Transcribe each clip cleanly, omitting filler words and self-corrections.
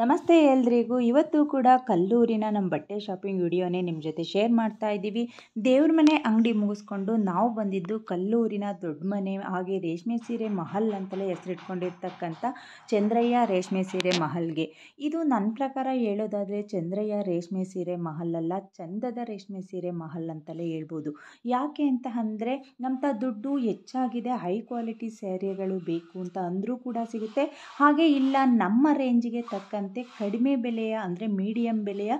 ನಮಸ್ತೆ ಎಲ್ರಿಗೂ. ಇವತ್ತು ಕೂಡ ಕಲ್ಲೂರಿನ ನಮ್ಮ ಬಟ್ಟೆ ಶಾಪಿಂಗ್ ವಿಡಿಯೋನೇ ನಿಮ್ಮ ಜೊತೆ ಶೇರ್ ಮಾಡ್ತಾ ಇದ್ದೀವಿ. ದೇವ್ರ ಮನೆ ಅಂಗಡಿ ಮುಗಿಸ್ಕೊಂಡು ನಾವು ಬಂದಿದ್ದು ಕಲ್ಲೂರಿನ ದೊಡ್ಡ ಮನೆ, ಹಾಗೆ ರೇಷ್ಮೆ ಸೀರೆ ಮಹಲ್ ಅಂತಲೇ ಹೆಸರಿಟ್ಕೊಂಡಿರ್ತಕ್ಕಂಥ ಚಂದ್ರಯ್ಯ ರೇಷ್ಮೆ ಸೀರೆ ಮಹಲ್ಗೆ. ಇದು ನನ್ನ ಪ್ರಕಾರ ಹೇಳೋದಾದರೆ ಚಂದ್ರಯ್ಯ ರೇಷ್ಮೆ ಸೀರೆ ಮಹಲ್ ಅಲ್ಲ, ಚಂದದ ರೇಷ್ಮೆ ಸೀರೆ ಮಹಲ್ ಅಂತಲೇ ಹೇಳ್ಬೋದು. ಯಾಕೆ ಅಂತ ಅಂದರೆ ನಮ್ಮ ದುಡ್ಡು ಹೆಚ್ಚಾಗಿದೆ, ಹೈ ಕ್ವಾಲಿಟಿ ಸ್ಯಾರಿಗಳು ಬೇಕು ಅಂತ ಅಂದರೂ ಕೂಡ ಸಿಗುತ್ತೆ. ಹಾಗೆ ಇಲ್ಲ ನಮ್ಮ ರೇಂಜಿಗೆ ತಕ್ಕಂತೆ ಕಡಿಮೆ ಬೆಲೆಯ ಅಂದರೆ ಮೀಡಿಯಮ್ ಬೆಲೆಯ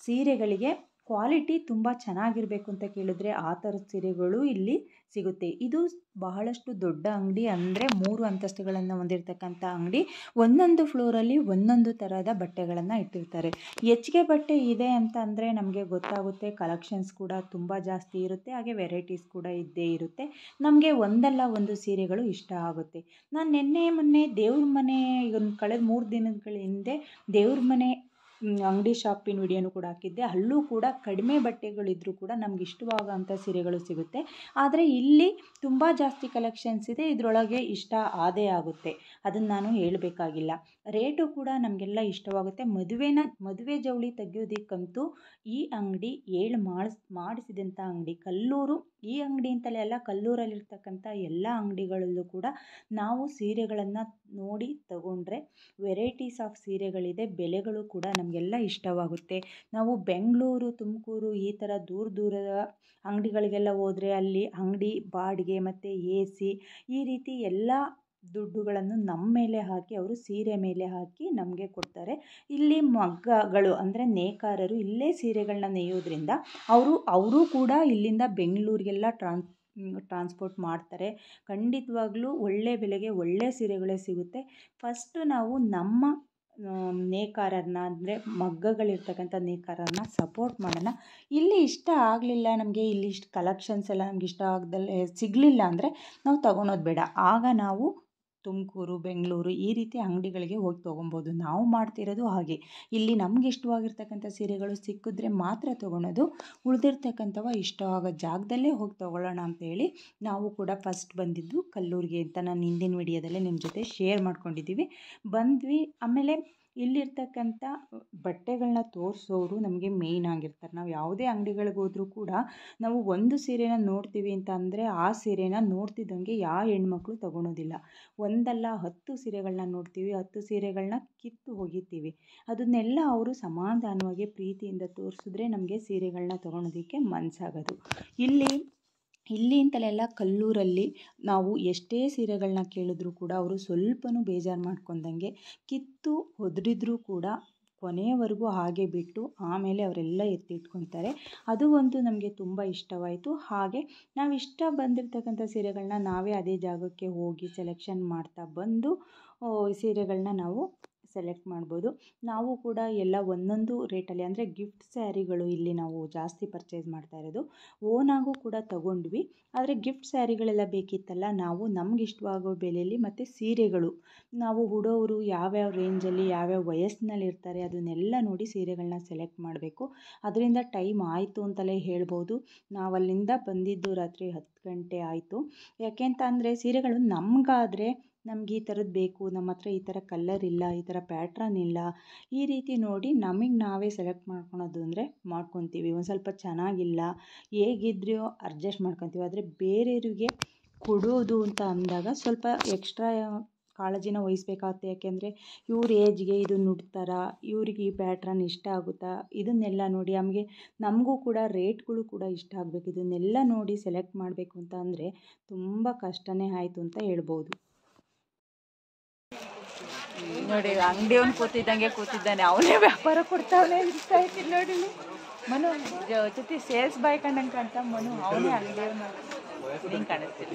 ಸೀರೆಗಳಿಗೆ ಕ್ವಾಲಿಟಿ ತುಂಬ ಚೆನ್ನಾಗಿರಬೇಕು ಅಂತ ಕೇಳಿದ್ರೆ ಆ ಥರದ ಸೀರೆಗಳು ಇಲ್ಲಿ ಸಿಗುತ್ತೆ. ಇದು ಬಹಳಷ್ಟು ದೊಡ್ಡ ಅಂಗಡಿ, ಅಂದರೆ 3 ಅಂತಸ್ತುಗಳನ್ನು ಹೊಂದಿರತಕ್ಕಂಥ ಅಂಗಡಿ. ಒಂದೊಂದು ಫ್ಲೋರಲ್ಲಿ ಒಂದೊಂದು ಥರದ ಬಟ್ಟೆಗಳನ್ನು ಇಟ್ಟಿರ್ತಾರೆ. ಹೆಚ್ಚಿಗೆ ಬಟ್ಟೆ ಇದೆ ಅಂತ ಅಂದರೆ ನಮಗೆ ಗೊತ್ತಾಗುತ್ತೆ, ಕಲೆಕ್ಷನ್ಸ್ ಕೂಡ ತುಂಬ ಜಾಸ್ತಿ ಇರುತ್ತೆ, ಹಾಗೆ ವೆರೈಟೀಸ್ ಕೂಡ ಇದ್ದೇ ಇರುತ್ತೆ. ನಮಗೆ ಒಂದಲ್ಲ ಒಂದು ಸೀರೆಗಳು ಇಷ್ಟ ಆಗುತ್ತೆ. ನಾನು ಮೊನ್ನೆ ದೇವ್ರ ಮನೆ ಕಳೆದ 3 ದಿನಗಳ ಹಿಂದೆ ದೇವ್ರ ಮನೆ ಅಂಗಡಿ ಶಾಪಿನ ವಿಡಿಯೋನು ಕೂಡ ಹಾಕಿದ್ದೆ. ಅಲ್ಲೂ ಕೂಡ ಕಡಿಮೆ ಬಟ್ಟೆಗಳಿದ್ರೂ ಕೂಡ ನಮ್ಗೆ ಇಷ್ಟವಾಗೋಂಥ ಸೀರೆಗಳು ಸಿಗುತ್ತೆ. ಆದರೆ ಇಲ್ಲಿ ತುಂಬ ಜಾಸ್ತಿ ಕಲೆಕ್ಷನ್ಸ್ ಇದೆ, ಇದರೊಳಗೆ ಇಷ್ಟ ಆದೇ ಆಗುತ್ತೆ, ಅದನ್ನು ನಾನು ಹೇಳಬೇಕಾಗಿಲ್ಲ. ರೇಟು ಕೂಡ ನಮಗೆಲ್ಲ ಇಷ್ಟವಾಗುತ್ತೆ. ಮದುವೆ ಜವಳಿ ತೆಗೆಯೋದಕ್ಕಂತೂ ಈ ಅಂಗಡಿ ಮಾಡಿಸಿದಂಥ ಅಂಗಡಿ. ಕಲ್ಲೂರು ಈ ಅಂಗಡಿ ಅಂತಲೇ ಅಲ್ಲ, ಕಲ್ಲೂರಲ್ಲಿರ್ತಕ್ಕಂಥ ಎಲ್ಲ ಅಂಗಡಿಗಳಲ್ಲೂ ಕೂಡ ನಾವು ಸೀರೆಗಳನ್ನು ನೋಡಿ ತಗೊಂಡ್ರೆ ವೆರೈಟೀಸ್ ಆಫ್ ಸೀರೆಗಳಿದೆ, ಬೆಲೆಗಳು ಕೂಡ ನಮಗೆಲ್ಲ ಇಷ್ಟವಾಗುತ್ತೆ. ನಾವು ಬೆಂಗಳೂರು, ತುಮಕೂರು ಈ ಥರ ದೂರದ ಅಂಗಡಿಗಳಿಗೆಲ್ಲ ಹೋದರೆ ಅಲ್ಲಿ ಅಂಗಡಿ ಬಾಡಿಗೆ ಮತ್ತು AC ಈ ರೀತಿ ಎಲ್ಲ ದುಡ್ಡುಗಳನ್ನು ನಮ್ಮ ಮೇಲೆ ಹಾಕಿ ಅವರು ಸೀರೆ ಮೇಲೆ ಹಾಕಿ ನಮಗೆ ಕೊಡ್ತಾರೆ. ಇಲ್ಲಿ ಮಗ್ಗಗಳು ಅಂದರೆ ನೇಕಾರರು ಇಲ್ಲೇ ಸೀರೆಗಳನ್ನ ನೇಯೋದ್ರಿಂದ ಅವರು ಕೂಡ ಇಲ್ಲಿಂದ ಬೆಂಗಳೂರಿಗೆಲ್ಲ ಟ್ರಾನ್ಸ್ಪೋರ್ಟ್ ಮಾಡ್ತಾರೆ. ಖಂಡಿತವಾಗ್ಲೂ ಒಳ್ಳೆ ಬೆಲೆಗೆ ಒಳ್ಳೆ ಸೀರೆಗಳೇ ಸಿಗುತ್ತೆ. ಫಸ್ಟು ನಾವು ನಮ್ಮ ನೇಕಾರರನ್ನ ಅಂದರೆ ಮಗ್ಗಗಳಿರ್ತಕ್ಕಂಥ ನೇಕಾರರನ್ನ ಸಪೋರ್ಟ್ ಮಾಡೋಣ. ಇಲ್ಲಿ ಇಷ್ಟ ಆಗಲಿಲ್ಲ ನಮಗೆ, ಇಲ್ಲಿ ಇಷ್ಟು ಕಲೆಕ್ಷನ್ಸ್ ಎಲ್ಲ ನಮ್ಗೆ ಇಷ್ಟ ಆಗದಲ್ಲೇ ಸಿಗಲಿಲ್ಲ ಅಂದರೆ ನಾವು ತೊಗೊಳೋದು ಬೇಡ. ಆಗ ನಾವು ತುಮಕೂರು, ಬೆಂಗಳೂರು ಈ ರೀತಿ ಅಂಗಡಿಗಳಿಗೆ ಹೋಗಿ ತೊಗೊಬೋದು. ನಾವು ಮಾಡ್ತಿರೋದು ಹಾಗೆ. ಇಲ್ಲಿ ನಮ್ಗೆ ಇಷ್ಟವಾಗಿರ್ತಕ್ಕಂಥ ಸೀರೆಗಳು ಸಿಕ್ಕಿದ್ರೆ ಮಾತ್ರ ತೊಗೊಳೋದು, ಉಳಿದಿರ್ತಕ್ಕಂಥವ ಇಷ್ಟವಾಗೋ ಜಾಗದಲ್ಲೇ ಹೋಗಿ ತೊಗೊಳ್ಳೋಣ ಅಂತೇಳಿ ನಾವು ಕೂಡ ಫಸ್ಟ್ ಬಂದಿದ್ದು ಕಲ್ಲೂರಿಗೆ ಅಂತ ನಾನು ಹಿಂದಿನ ವಿಡಿಯೋದಲ್ಲೇ ನಿಮ್ಮ ಜೊತೆ ಶೇರ್ ಮಾಡ್ಕೊಂಡಿದ್ದೀವಿ. ಬಂದ್ವಿ. ಆಮೇಲೆ ಇಲ್ಲಿರ್ತಕ್ಕಂಥ ಬಟ್ಟೆಗಳನ್ನ ತೋರಿಸೋರು ನಮಗೆ ಮೇಯ್ನ್ ಆಗಿರ್ತಾರೆ. ನಾವು ಯಾವುದೇ ಅಂಗಡಿಗಳಿಗೆ ಹೋದರೂ ಕೂಡ ನಾವು ಒಂದು ಸೀರೆನ ನೋಡ್ತೀವಿ ಅಂತ ಅಂದರೆ ಆ ಸೀರೆನ ನೋಡ್ತಿದ್ದಂಗೆ ಯಾವ ಹೆಣ್ಮಕ್ಳು ತೊಗೊಳೋದಿಲ್ಲ. ಒಂದಲ್ಲ 10 ಸೀರೆಗಳನ್ನ ನೋಡ್ತೀವಿ, 10 ಸೀರೆಗಳನ್ನ ಕಿತ್ತು ಒಗಿತೀವಿ. ಅದನ್ನೆಲ್ಲ ಅವರು ಸಮಾಧಾನವಾಗಿ ಪ್ರೀತಿಯಿಂದ ತೋರಿಸಿದ್ರೆ ನಮಗೆ ಸೀರೆಗಳನ್ನ ತೊಗೊಳೋದಕ್ಕೆ ಮನಸ್ಸಾಗೋದು. ಇಲ್ಲಿ ಅಂತಲೆಲ್ಲ ಕಲ್ಲೂರಲ್ಲಿ ನಾವು ಎಷ್ಟೇ ಸೀರೆಗಳನ್ನ ಕೇಳಿದ್ರೂ ಕೂಡ ಅವರು ಸ್ವಲ್ಪನೂ ಬೇಜಾರು ಮಾಡ್ಕೊಂಡಂಗೆ ಕಿತ್ತು ಒದರಿದ್ರೂ ಕೂಡ ಕೊನೆಯವರೆಗೂ ಹಾಗೆ ಬಿಟ್ಟು ಆಮೇಲೆ ಅವರೆಲ್ಲ ಎತ್ತಿಟ್ಕೊಳ್ತಾರೆ. ಅದು ಒಂದು ನಮಗೆ ತುಂಬ ಇಷ್ಟವಾಯಿತು. ಹಾಗೆ ನಾವು ಇಷ್ಟ ಬಂದಿರತಕ್ಕಂಥ ಸೀರೆಗಳನ್ನ ನಾವೇ ಅದೇ ಜಾಗಕ್ಕೆ ಹೋಗಿ ಸೆಲೆಕ್ಷನ್ ಮಾಡ್ತಾ ಬಂದು ಸೀರೆಗಳನ್ನ ನಾವು ಸೆಲೆಕ್ಟ್ ಮಾಡ್ಬೋದು. ನಾವು ಕೂಡ ಎಲ್ಲ ಒಂದೊಂದು ರೇಟಲ್ಲಿ, ಅಂದರೆ ಗಿಫ್ಟ್ ಸ್ಯಾರಿಗಳು ಇಲ್ಲಿ ನಾವು ಜಾಸ್ತಿ ಪರ್ಚೇಸ್ ಮಾಡ್ತಾ ಇರೋದು. ಓನಾಗೂ ಕೂಡ ತಗೊಂಡ್ವಿ, ಆದರೆ ಗಿಫ್ಟ್ ಸ್ಯಾರಿಗಳೆಲ್ಲ ಬೇಕಿತ್ತಲ್ಲ, ನಾವು ನಮ್ಗೆ ಇಷ್ಟವಾಗೋ ಬೆಲೆಯಲ್ಲಿ ಮತ್ತು ಸೀರೆಗಳು ನಾವು ಉಡೋರು ಯಾವ್ಯಾವ ರೇಂಜಲ್ಲಿ ಯಾವ್ಯಾವ ವಯಸ್ಸಿನಲ್ಲಿ ಇರ್ತಾರೆ ಅದನ್ನೆಲ್ಲ ನೋಡಿ ಸೀರೆಗಳನ್ನ ಸೆಲೆಕ್ಟ್ ಮಾಡಬೇಕು. ಅದರಿಂದ ಟೈಮ್ ಆಯಿತು ಅಂತಲೇ ಹೇಳ್ಬೋದು. ನಾವು ಅಲ್ಲಿಂದ ಬಂದಿದ್ದು ರಾತ್ರಿ 10 ಗಂಟೆ ಆಯಿತು. ಯಾಕೆಂತ ಅಂದರೆ ಸೀರೆಗಳು ನಮಗಾದರೆ ನಮ್ಗೆ ಈ ಥರದ್ದು ಬೇಕು, ನಮ್ಮ ಹತ್ರ ಈ ಥರ ಕಲ್ಲರ್ ಇಲ್ಲ, ಈ ಥರ ಪ್ಯಾಟ್ರನ್ ಇಲ್ಲ, ಈ ರೀತಿ ನೋಡಿ ನಮಗೆ ನಾವೇ ಸೆಲೆಕ್ಟ್ ಮಾಡ್ಕೊಳೋದು ಅಂದರೆ ಮಾಡ್ಕೊತೀವಿ. ಒಂದು ಸ್ವಲ್ಪ ಚೆನ್ನಾಗಿಲ್ಲ ಹೇಗಿದ್ರೂ ಅಡ್ಜಸ್ಟ್ ಮಾಡ್ಕೊತೀವಿ. ಆದರೆ ಬೇರೆಯವರಿಗೆ ಕೊಡೋದು ಅಂತ ಅಂದಾಗ ಸ್ವಲ್ಪ ಎಕ್ಸ್ಟ್ರಾ ಕಾಳಜಿನ ವಹಿಸ್ಬೇಕಾಗುತ್ತೆ. ಯಾಕೆಂದರೆ ಇವ್ರ ಏಜ್ಗೆ ಇದು ನುಡ್ತಾರಾ, ಇವ್ರಿಗೆ ಈ ಪ್ಯಾಟ್ರನ್ ಇಷ್ಟ ಆಗುತ್ತಾ, ಇದನ್ನೆಲ್ಲ ನೋಡಿ ನಮಗೂ ಕೂಡ ರೇಟ್ಗಳು ಕೂಡ ಇಷ್ಟ ಆಗಬೇಕು. ಇದನ್ನೆಲ್ಲ ನೋಡಿ ಸೆಲೆಕ್ಟ್ ಮಾಡಬೇಕು ಅಂತ ಅಂದರೆ ತುಂಬ ಕಷ್ಟನೇ ಆಯಿತು ಅಂತ ಹೇಳ್ಬೋದು. ನೋಡಿ, ಅಂಗಡಿಯವನು ಕೂತಿದ್ದಾನೆ, ಅವನೇ ವ್ಯಾಪಾರ ಕೊಡ್ತಾವನೆ ಅನಿಸ್ತಾಯ್ತಿಲ್ಲ. ನೋಡಿ ಮನು ಜೊತೆ ಸೇಲ್ಸ್ ಬಾಯ್ ಕಂಡಂಗೆ ಕಾಣ್ತಾ ಮನು, ಅವನೇ ಅಂಗಡಿಯವನು ಹಿಂಗೆ ಕಾಣಿಸ್ತಿಲ್ಲ,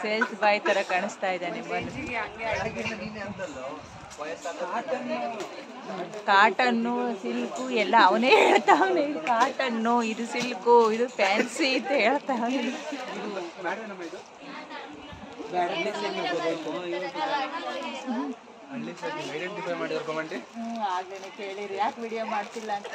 ಸೇಲ್ಸ್ ಬಾಯ್ ಥರ ಕಾಣಿಸ್ತಾ ಇದ್ದಾನೆ ಮನು. ಕಾಟನ್ನು ಸಿಲ್ಕು ಎಲ್ಲ ಅವನೇ ಹೇಳ್ತಾವನೆ. ಇದು ಕಾಟನ್ನು, ಇದು ಸಿಲ್ಕು, ಇದು ಫ್ಯಾನ್ಸಿ ಅಂತ ಹೇಳ್ತಾವನೆ. ಆಗ್ಲೇ ಕೇಳಿರಿ ಯಾಕೆ ವಿಡಿಯೋ ಮಾಡ್ತಿಲ್ಲ ಅಂತ.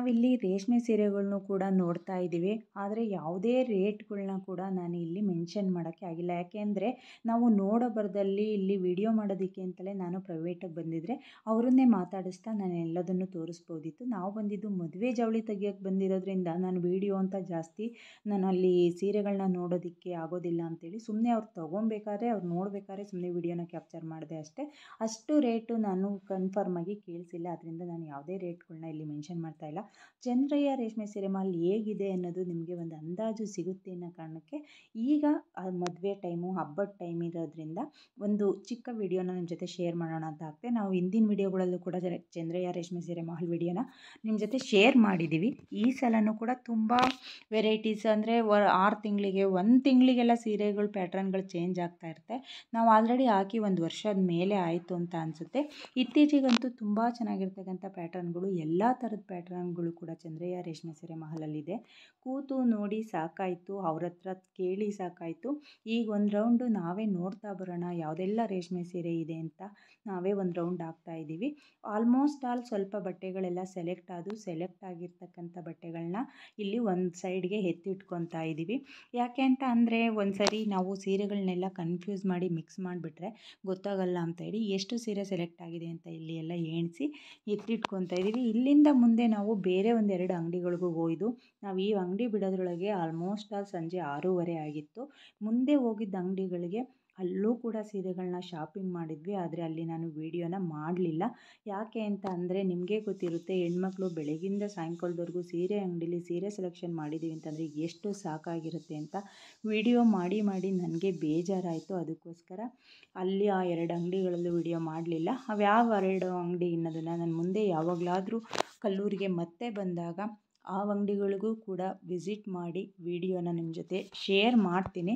ನಾವಿಲ್ಲಿ ರೇಷ್ಮೆ ಸೀರೆಗಳ್ನೂ ಕೂಡ ನೋಡ್ತಾ ಇದ್ದೀವಿ. ಆದರೆ ಯಾವುದೇ ರೇಟ್ಗಳನ್ನ ಕೂಡ ನಾನು ಇಲ್ಲಿ ಮೆನ್ಷನ್ ಮಾಡೋಕ್ಕೆ ಆಗಿಲ್ಲ. ಯಾಕೆಂದರೆ ನಾವು ನೋಡೋ ಬರದಲ್ಲಿ ಇಲ್ಲಿ ವಿಡಿಯೋ ಮಾಡೋದಕ್ಕೆ ಅಂತಲೇ ನಾನು ಪ್ರೈವೇಟಾಗಿ ಬಂದಿದ್ದರೆ ಅವರನ್ನೇ ಮಾತಾಡಿಸ್ತಾ ನಾನು ಎಲ್ಲದನ್ನು ತೋರಿಸ್ಬೋದಿತ್ತು. ನಾವು ಬಂದಿದ್ದು ಮದುವೆ ಜವಳಿ ತೆಗಿಯೋಕ್ಕೆ ಬಂದಿರೋದ್ರಿಂದ ನಾನು ವಿಡಿಯೋ ಅಂತ ಜಾಸ್ತಿ ನಾನು ಅಲ್ಲಿ ಸೀರೆಗಳನ್ನ ನೋಡೋದಕ್ಕೆ ಆಗೋದಿಲ್ಲ ಅಂತೇಳಿ ಸುಮ್ಮನೆ ಅವ್ರು ತೊಗೊಬೇಕಾದ್ರೆ ಅವ್ರು ನೋಡಬೇಕಾದ್ರೆ ಸುಮ್ಮನೆ ವಿಡಿಯೋನ ಕ್ಯಾಪ್ಚರ್ ಮಾಡಿದೆ ಅಷ್ಟೇ. ಅಷ್ಟು ರೇಟು ನಾನು ಕನ್ಫರ್ಮಾಗಿ ಕೇಳಿಸಿಲ್ಲ, ಅದರಿಂದ ನಾನು ಯಾವುದೇ ರೇಟ್ಗಳನ್ನ ಇಲ್ಲಿ ಮೆನ್ಷನ್ ಮಾಡ್ತಾ ಇಲ್ಲ. ಚಂದ್ರಯ್ಯ ರೇಷ್ಮೆ ಸೀರೆ ಮಾಲ್ ಹೇಗಿದೆ ಅನ್ನೋದು ನಿಮಗೆ ಒಂದು ಅಂದಾಜು ಸಿಗುತ್ತೆ ಅನ್ನೋ ಕಾರಣಕ್ಕೆ ಈಗ ಮದುವೆ ಟೈಮು ಹಬ್ಬದ ಟೈಮ್ ಇರೋದ್ರಿಂದ ಒಂದು ಚಿಕ್ಕ ವಿಡಿಯೋನ ನಿಮ್ಮ ಜೊತೆ ಶೇರ್ ಮಾಡೋಣ ಅಂತ ಆಗ್ತದೆ. ನಾವು ಹಿಂದಿನ ವಿಡಿಯೋಗಳಲ್ಲೂ ಕೂಡ ಚಂದ್ರಯ್ಯ ರೇಷ್ಮೆ ಸೀರೆ ಮಾಲ್ ವಿಡಿಯೋನ ನಿಮ್ಮ ಜೊತೆ ಶೇರ್ ಮಾಡಿದ್ದೀವಿ. ಈ ಸಲನೂ ಕೂಡ ತುಂಬ ವೆರೈಟೀಸ್ ಅಂದರೆ 6 ತಿಂಗಳಿಗೆ 1 ತಿಂಗಳಿಗೆಲ್ಲ ಸೀರೆಗಳು ಪ್ಯಾಟ್ರನ್ಗಳು ಚೇಂಜ್ ಆಗ್ತಾ ಇರುತ್ತೆ. ನಾವು ಆಲ್ರೆಡಿ ಹಾಕಿ 1 ವರ್ಷದ ಮೇಲೆ ಆಯಿತು ಅಂತ ಅನಿಸುತ್ತೆ. ಇತ್ತೀಚೆಗಂತೂ ತುಂಬ ಚೆನ್ನಾಗಿರ್ತಕ್ಕಂಥ ಪ್ಯಾಟ್ರನ್ಗಳು ಎಲ್ಲ ಥರದ ಪ್ಯಾಟ್ರನ್ಗಳು ಕೂಡ ಚಂದ್ರಯ್ಯ ರೇಷ್ಮೆ ಸೀರೆ ಮಹಲಲ್ಲಿದೆ. ಕೂತು ನೋಡಿ ಸಾಕಾಯಿತು, ಅವ್ರ ಹತ್ರ ಕೇಳಿ ಸಾಕಾಯಿತು. ಈಗ ಒಂದು ರೌಂಡು ನಾವೇ ನೋಡ್ತಾ ಬರೋಣ ಯಾವುದೆಲ್ಲ ರೇಷ್ಮೆ ಸೀರೆ ಇದೆ ಅಂತ ನಾವೇ ಒಂದು ರೌಂಡ್ ಹಾಕ್ತಾ ಇದ್ದೀವಿ. ಆಲ್ಮೋಸ್ಟ್ ಆಲ್ ಸ್ವಲ್ಪ ಬಟ್ಟೆಗಳೆಲ್ಲ ಸೆಲೆಕ್ಟ್ ಆಗಿರ್ತಕ್ಕಂಥ ಬಟ್ಟೆಗಳನ್ನ ಇಲ್ಲಿ ಒಂದು ಸೈಡ್ಗೆ ಎತ್ತಿಟ್ಕೊತಾ ಇದ್ದೀವಿ. ಯಾಕೆ ಅಂತ ಅಂದರೆ ಒಂದು ಸರಿ ನಾವು ಸೀರೆಗಳನ್ನೆಲ್ಲ ಕನ್ಫ್ಯೂಸ್ ಮಾಡಿ ಮಿಕ್ಸ್ ಮಾಡಿಬಿಟ್ರೆ ಗೊತ್ತಾಗಲ್ಲ ಅಂತ ಹೇಳಿ ಎಷ್ಟು ಸೀರೆ ಸೆಲೆಕ್ಟ್ ಆಗಿದೆ ಅಂತ ಇಲ್ಲಿ ಎಲ್ಲ ಎಣಿಸಿ ಎತ್ತಿಟ್ಕೊತಾ ಇದ್ದೀವಿ. ಇಲ್ಲಿಂದ ಮುಂದೆ ನಾವು ಬೇರೆ 1-2 ಅಂಗಡಿಗಳಿಗೂ ಹೋಯ್ದು ನಾವು ಈ ಅಂಗಡಿ ಬಿಡೋದ್ರೊಳಗೆ ಆಲ್ಮೋಸ್ಟ್ ಆಲ್ ಸಂಜೆ 6:30 ಆಗಿತ್ತು. ಮುಂದೆ ಹೋಗಿದ್ದ ಅಂಗಡಿಗಳಿಗೆ ಅಲ್ಲೂ ಕೂಡ ಸೀರೆಗಳನ್ನ ಶಾಪಿಂಗ್ ಮಾಡಿದ್ವಿ. ಆದರೆ ಅಲ್ಲಿ ನಾನು ವಿಡಿಯೋನ ಮಾಡಲಿಲ್ಲ. ಯಾಕೆ ಅಂತ ಅಂದರೆ ನಿಮಗೆ ಗೊತ್ತಿರುತ್ತೆ, ಹೆಣ್ಮಕ್ಳು ಬೆಳಗಿಂದ ಸಾಯಂಕಾಲದವರೆಗೂ ಸೀರೆ ಅಂಗಡೀಲಿ ಸೀರೆ ಸೆಲೆಕ್ಷನ್ ಮಾಡಿದ್ದೀವಿ ಅಂತಂದರೆ ಎಷ್ಟು ಸಾಕಾಗಿರುತ್ತೆ ಅಂತ ವಿಡಿಯೋ ಮಾಡಿ ನನಗೆ ಬೇಜಾರಾಯಿತು. ಅದಕ್ಕೋಸ್ಕರ ಅಲ್ಲಿ ಆ 2 ಅಂಗಡಿಗಳಲ್ಲೂ ವಿಡಿಯೋ ಮಾಡಲಿಲ್ಲ. ಅವ್ಯಾವ 2 ಅಂಗಡಿ ಅನ್ನೋದನ್ನು ನಾನು ಮುಂದೆ ಯಾವಾಗಲಾದರೂ ಕಲ್ಲೂರಿಗೆ ಮತ್ತೆ ಬಂದಾಗ ಆ ಅಂಗಡಿಗಳಿಗೂ ಕೂಡ ವಿಸಿಟ್ ಮಾಡಿ ವಿಡಿಯೋನ ನಿಮ್ಮ ಜೊತೆ ಶೇರ್ ಮಾಡ್ತೀನಿ.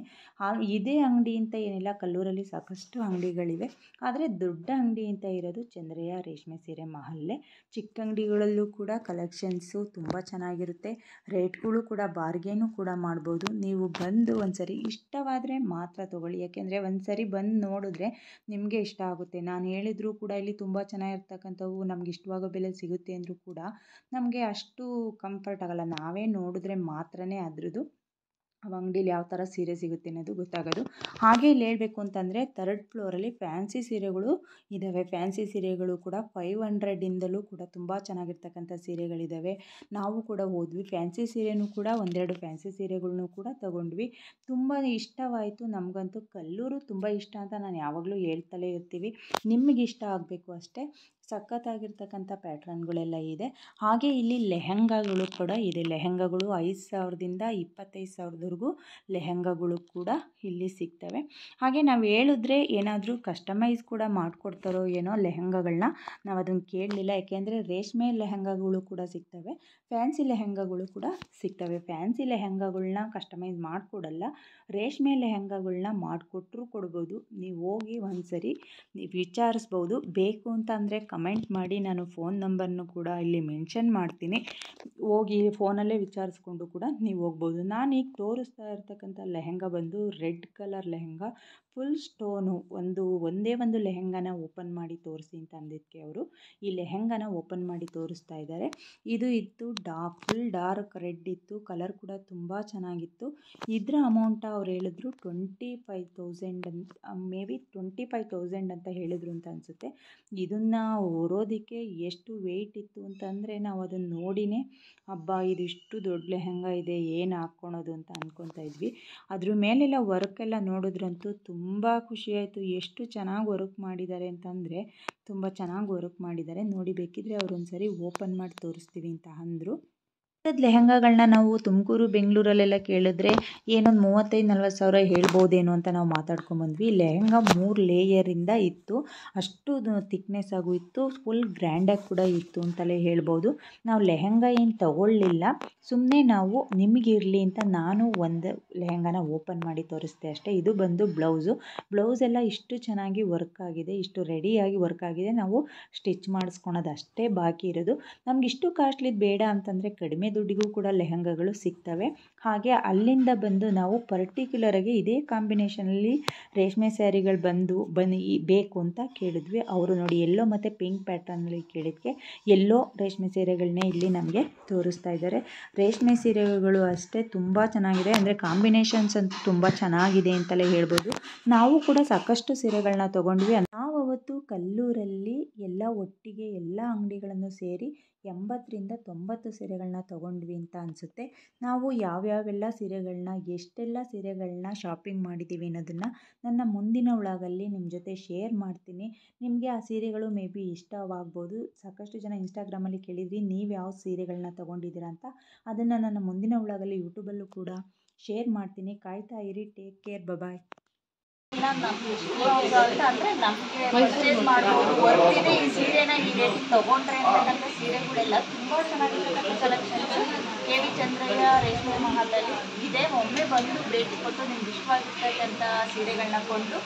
ಇದೇ ಅಂಗಡಿ ಅಂತ ಏನಿಲ್ಲ, ಕಲ್ಲೂರಲ್ಲಿ ಸಾಕಷ್ಟು ಅಂಗಡಿಗಳಿವೆ. ಆದರೆ ದೊಡ್ಡ ಅಂಗಡಿ ಅಂತ ಇರೋದು ಚಂದ್ರಯ್ಯ ರೇಷ್ಮೆ ಸೀರೆ ಮಹಲ್ಲೇ. ಚಿಕ್ಕ ಅಂಗಡಿಗಳಲ್ಲೂ ಕೂಡ ಕಲೆಕ್ಷನ್ಸು ತುಂಬ ಚೆನ್ನಾಗಿರುತ್ತೆ. ರೇಟ್ಗಳು ಕೂಡ ಬಾರ್ಗೇನು ಕೂಡ ಮಾಡ್ಬೋದು. ನೀವು ಬಂದು ಒಂದು ಸರಿ ಇಷ್ಟವಾದರೆ ಮಾತ್ರ ತೊಗೊಳ್ಳಿ. ಯಾಕೆಂದರೆ ಒಂದು ಸರಿ ಬಂದು ನೋಡಿದ್ರೆ ನಿಮಗೆ ಇಷ್ಟ ಆಗುತ್ತೆ. ನಾನು ಹೇಳಿದರೂ ಕೂಡ ಇಲ್ಲಿ ತುಂಬ ಚೆನ್ನಾಗಿರ್ತಕ್ಕಂಥವು ನಮ್ಗೆ ಇಷ್ಟವಾಗೋ ಬೆಲೆ ಸಿಗುತ್ತೆ ಅಂದರೂ ಕೂಡ ನಮಗೆ ಅಷ್ಟು ಕಂಫರ್ಟ್ ಆಗಲ್ಲ. ನಾವೇ ನೋಡಿದ್ರೆ ಮಾತ್ರನೇ ಅದ್ರದ್ದು ಅಂಗಡೀಲಿ ಯಾವ ಥರ ಸೀರೆ ಸಿಗುತ್ತೆ ಅನ್ನೋದು ಗೊತ್ತಾಗೋದು. ಹಾಗೆ ಇಲ್ಲಿ ಹೇಳಬೇಕು ಅಂತಂದರೆ 3rd ಫ್ಲೋರಲ್ಲಿ ಫ್ಯಾನ್ಸಿ ಸೀರೆಗಳು ಇದ್ದಾವೆ. ಫ್ಯಾನ್ಸಿ ಸೀರೆಗಳು ಕೂಡ 500ಇಂದಲೂ ಕೂಡ ತುಂಬ ಚೆನ್ನಾಗಿರ್ತಕ್ಕಂಥ ಸೀರೆಗಳಿದ್ದಾವೆ. ನಾವು ಕೂಡ ಹೋದ್ವಿ. ಫ್ಯಾನ್ಸಿ ಸೀರೆನೂ ಕೂಡ 1-2 ಫ್ಯಾನ್ಸಿ ಸೀರೆಗಳ್ನೂ ಕೂಡ ತೊಗೊಂಡ್ವಿ. ತುಂಬ ಇಷ್ಟವಾಯಿತು. ನಮಗಂತೂ ಕಲ್ಲೂರು ತುಂಬ ಇಷ್ಟ ಅಂತ ನಾನು ಯಾವಾಗಲೂ ಹೇಳ್ತಲೇ ಇರ್ತೀವಿ. ನಿಮಗೆ ಇಷ್ಟ ಆಗಬೇಕು ಅಷ್ಟೇ. ಸಖತ್ತಾಗಿರ್ತಕ್ಕಂಥ ಪ್ಯಾಟ್ರನ್ಗಳೆಲ್ಲ ಇದೆ. ಹಾಗೆ ಇಲ್ಲಿ ಲೆಹಂಗಾಗಳು ಕೂಡ ಇದೆ. ಲೆಹಂಗಾಗಳು 5,000ದಿಂದ 25,000ವರೆಗೂ ಲೆಹಂಗಾಗಳು ಕೂಡ ಇಲ್ಲಿ ಸಿಗ್ತವೆ. ಹಾಗೆ ನಾವು ಹೇಳಿದ್ರೆ ಏನಾದರೂ ಕಸ್ಟಮೈಸ್ ಕೂಡ ಮಾಡಿಕೊಡ್ತಾರೋ ಏನೋ ಲೆಹಂಗಾಗಳನ್ನ, ನಾವು ಅದನ್ನು ಕೇಳಲಿಲ್ಲ. ಯಾಕೆಂದರೆ ರೇಷ್ಮೆ ಲೆಹಂಗಾಗಳು ಕೂಡ ಸಿಗ್ತವೆ, ಫ್ಯಾನ್ಸಿ ಲೆಹಂಗಾಗಳು ಕೂಡ ಸಿಗ್ತವೆ. ಫ್ಯಾನ್ಸಿ ಲೆಹಂಗಾಗಳನ್ನ ಕಸ್ಟಮೈಸ್ ಮಾಡಿಕೊಡಲ್ಲ, ರೇಷ್ಮೆ ಲೆಹಂಗಾಗಳನ್ನ ಮಾಡಿಕೊಟ್ರೂ ಕೊಡ್ಬೋದು. ನೀವು ಹೋಗಿ ಒಂದು ಸರಿ ನೀವು ವಿಚಾರಿಸ್ಬೋದು. ಬೇಕು ಅಂತ ಅಂದರೆ ಕಮೆಂಟ್ ಮಾಡಿ, ನಾನು ಫೋನ್ ನಂಬರ್ನು ಕೂಡ ಇಲ್ಲಿ ಮೆನ್ಷನ್ ಮಾಡ್ತೀನಿ. ಹೋಗಿ ಫೋನಲ್ಲೇ ವಿಚಾರಿಸ್ಕೊಂಡು ಕೂಡ ನೀವು ಹೋಗ್ಬೋದು. ನಾನೀಗ ತೋರಿಸ್ತಾ ಇರ್ತಕ್ಕಂಥ ಲೆಹಂಗಾ ಬಂದು red colour lehenga, full stone. ಒಂದೇ ಒಂದು ಲೆಹಂಗಾನ ಓಪನ್ ಮಾಡಿ ತೋರಿಸಿ ಅಂತ ಅಂದಿದ್ದಕ್ಕೆ ಅವರು ಈ ಲೆಹಂಗಾನ ಓಪನ್ ಮಾಡಿ ತೋರಿಸ್ತಾ ಇದ್ದಾರೆ. ಇದು ಇತ್ತು ಫುಲ್ ಡಾರ್ಕ್ ರೆಡ್ ಇತ್ತು. ಕಲರ್ ಕೂಡ ತುಂಬ ಚೆನ್ನಾಗಿತ್ತು. ಇದರ ಅಮೌಂಟ ಅವ್ರು ಹೇಳಿದ್ರು 25,000 ಅಂತ, ಮೇ ಬಿ 25,000 ಅಂತ ಹೇಳಿದ್ರು ಅಂತ ಅನಿಸುತ್ತೆ. ಇದನ್ನು ಹೊರೋದಕ್ಕೆ ಎಷ್ಟು ವೆಯ್ಟ್ ಇತ್ತು ಅಂತಂದರೆ ನಾವು ಅದನ್ನು ನೋಡಿನೇ ಹಬ್ಬ ಇದಿಷ್ಟು ದೊಡ್ಡ ಲೆಹಂಗಾ ಇದೆ, ಏನು ಹಾಕ್ಕೊಳೋದು ಅಂತ ಅಂದ್ಕೊತಾ ಇದ್ವಿ. ಅದ್ರ ಮೇಲೆಲ್ಲ ವರ್ಕೆಲ್ಲ ನೋಡಿದ್ರಂತೂ ತುಂಬ ಖುಷಿಯಾಯಿತು. ಎಷ್ಟು ಚೆನ್ನಾಗಿ ವರ್ಕ್ ಮಾಡಿದ್ದಾರೆ ಅಂತಂದರೆ ತುಂಬ ಚೆನ್ನಾಗಿ ವರ್ಕ್ ಮಾಡಿದ್ದಾರೆ. ನೋಡಿ, ಬೇಕಿದ್ರೆ ಅವ್ರು ಒಂದು ಸರಿ ಓಪನ್ ಮಾಡಿ ತೋರಿಸ್ತೀವಿ ಅಂತ ಅಂದರು. ಲೆಹಂಗಾಗಳನ್ನ ನಾವು ತುಮಕೂರು ಬೆಂಗಳೂರಲ್ಲೆಲ್ಲ ಕೇಳಿದ್ರೆ ಏನೊಂದು 35,000-40 ಸಾವಿರ ಹೇಳ್ಬೋದೇನೋ ಅಂತ ನಾವು ಮಾತಾಡ್ಕೊಂಬಂದ್ವಿ. ಲೆಹಂಗಾ 3 ಲೇಯರಿಂದ ಇತ್ತು, ಅಷ್ಟು ಥಿಕ್ನೆಸ್ ಆಗು ಇತ್ತು, ಫುಲ್ ಗ್ರ್ಯಾಂಡಾಗಿ ಕೂಡ ಇತ್ತು ಅಂತಲೇ ಹೇಳ್ಬೋದು. ನಾವು ಲೆಹಂಗಾ ಏನು ತಗೊಳ್ಳಿಲ್ಲ, ಸುಮ್ಮನೆ ನಾವು ನಿಮಗಿರಲಿ ಅಂತ ನಾನು ಒಂದು ಲೆಹಂಗಾನ ಓಪನ್ ಮಾಡಿ ತೋರಿಸ್ದೆ ಅಷ್ಟೇ. ಇದು ಬಂದು ಬ್ಲೌಸೆಲ್ಲ ಇಷ್ಟು ಚೆನ್ನಾಗಿ ವರ್ಕ್ ಆಗಿದೆ, ಇಷ್ಟು ರೆಡಿಯಾಗಿ ವರ್ಕ್ ಆಗಿದೆ. ನಾವು ಸ್ಟಿಚ್ ಮಾಡಿಸ್ಕೊಳೋದು ಅಷ್ಟೇ ಬಾಕಿ ಇರೋದು. ನಮ್ಗೆ ಇಷ್ಟು ಕಾಸ್ಟ್ಲಿದು ಬೇಡ ಅಂತಂದರೆ ಕಡಿಮೆ ದುಡ್ಡಿಗೂ ಕೂಡ ಲೆಹಂಗಾಗಳು ಸಿಗ್ತವೆ. ಹಾಗೆ ಅಲ್ಲಿಂದ ಬಂದು ನಾವು ಪರ್ಟಿಕ್ಯುಲರಾಗಿ ಇದೇ ಕಾಂಬಿನೇಷನಲ್ಲಿ ರೇಷ್ಮೆ ಸ್ಯಾರಿಗಳು ಬೇಕು ಅಂತ ಕೇಳಿದ್ವಿ. ಅವರು ನೋಡಿ ಯೆಲ್ಲೋ ಮತ್ತು ಪಿಂಕ್ ಪ್ಯಾಟರ್ನಲ್ಲಿ ಕೇಳಿದ್ದಕ್ಕೆ ಯೆಲ್ಲೋ ರೇಷ್ಮೆ ಸೀರೆಗಳನ್ನೇ ಇಲ್ಲಿ ನಮಗೆ ತೋರಿಸ್ತಾ ಇದ್ದಾರೆ. ರೇಷ್ಮೆ ಸೀರೆಗಳು ಅಷ್ಟೇ ತುಂಬ ಚೆನ್ನಾಗಿದೆ, ಅಂದರೆ ಕಾಂಬಿನೇಷನ್ಸ್ ಅಂತೂ ತುಂಬ ಚೆನ್ನಾಗಿದೆ ಅಂತಲೇ ಹೇಳ್ಬೋದು. ನಾವು ಕೂಡ ಸಾಕಷ್ಟು ಸೀರೆಗಳನ್ನ ತೊಗೊಂಡ್ವಿ. ನಾವು ಅವತ್ತು ಕಲ್ಲೂರಲ್ಲಿ ಎಲ್ಲ ಒಟ್ಟಿಗೆ ಎಲ್ಲ ಅಂಗಡಿಗಳನ್ನು ಸೇರಿ 80ರಿಂದ 90 ಸೀರೆಗಳನ್ನ ತೊಗೊಂಡ್ವಿ ಅಂತ ಅನಿಸುತ್ತೆ. ನಾವು ಯಾವ್ಯಾವೆಲ್ಲ ಸೀರೆಗಳನ್ನ ಎಷ್ಟೆಲ್ಲ ಸೀರೆಗಳನ್ನ ಶಾಪಿಂಗ್ ಮಾಡಿದ್ದೀವಿ ಅನ್ನೋದನ್ನು ನನ್ನ ಮುಂದಿನ ವ್ಲಾಗಲ್ಲಿ ನಿಮ್ಮ ಜೊತೆ ಶೇರ್ ಮಾಡ್ತೀನಿ. ನಿಮಗೆ ಆ ಸೀರೆಗಳು ಮೇ ಬಿ ಇಷ್ಟವಾಗ್ಬೋದು. ಸಾಕಷ್ಟು ಜನ ಇನ್ಸ್ಟಾಗ್ರಾಮಲ್ಲಿ ಕೇಳಿದ್ರಿ ನೀವು ಯಾವ ಸೀರೆಗಳನ್ನ ತೊಗೊಂಡಿದ್ದೀರಾ ಅಂತ. ಅದನ್ನು ನನ್ನ ಮುಂದಿನ ವ್ಲಾಗಲ್ಲಿ ಯೂಟ್ಯೂಬಲ್ಲೂ ಕೂಡ ಶೇರ್ ಮಾಡ್ತೀನಿ. ಕಾಯ್ತಾ ಇರಿ. Take care. ಬಾಯ್. ಅಂದರೆ ನಮಗೆ ಪರ್ಚೇಸ್ ಮಾಡ್ಬೋದು, ವರ್ತಿದೆ ಈ ಸೀರೆನ ಈ ರೇಟಿಗೆ ತೊಗೊಂಡ್ರೆ ಅಂತಕ್ಕಂಥ ಸೀರೆಗಳೆಲ್ಲ ತುಂಬ ಚೆನ್ನಾಗಿರ್ತಕ್ಕಂಥ ಕಲೆಕ್ಷನ್ಸ್ KV ಚಂದ್ರಯ್ಯ ರೇಷ್ಮೆ ಮಹಲಲ್ಲಿ ಇದೆ. ಒಮ್ಮೆ ಬಂದು ಭೇಟಿ ಕೊಟ್ಟು ನಿಮ್ಗೆ ಇಷ್ಟವಾಗಿರ್ತಕ್ಕಂಥ ಸೀರೆಗಳನ್ನ ಕೊಂಡು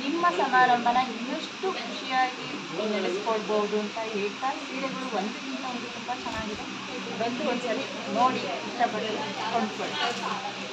ನಿಮ್ಮ ಸಮಾರಂಭನ ಇನ್ನಷ್ಟು ಖುಷಿಯಾಗಿ ನಡೆಸ್ಕೊಡ್ಬೋದು ಅಂತ ಹೇಳ್ತಾ, ಸೀರೆಗಳು ಒಂದಕ್ಕಿಂತ ಒಂದು ತುಂಬ ಚೆನ್ನಾಗಿದೆ. ಬಂದು ಒಂದ್ಸರಿ ನೋಡಿ ಇಷ್ಟಪಟ್ಟು ಕೊಂಡ್ಕೊಳ್ಳಿ.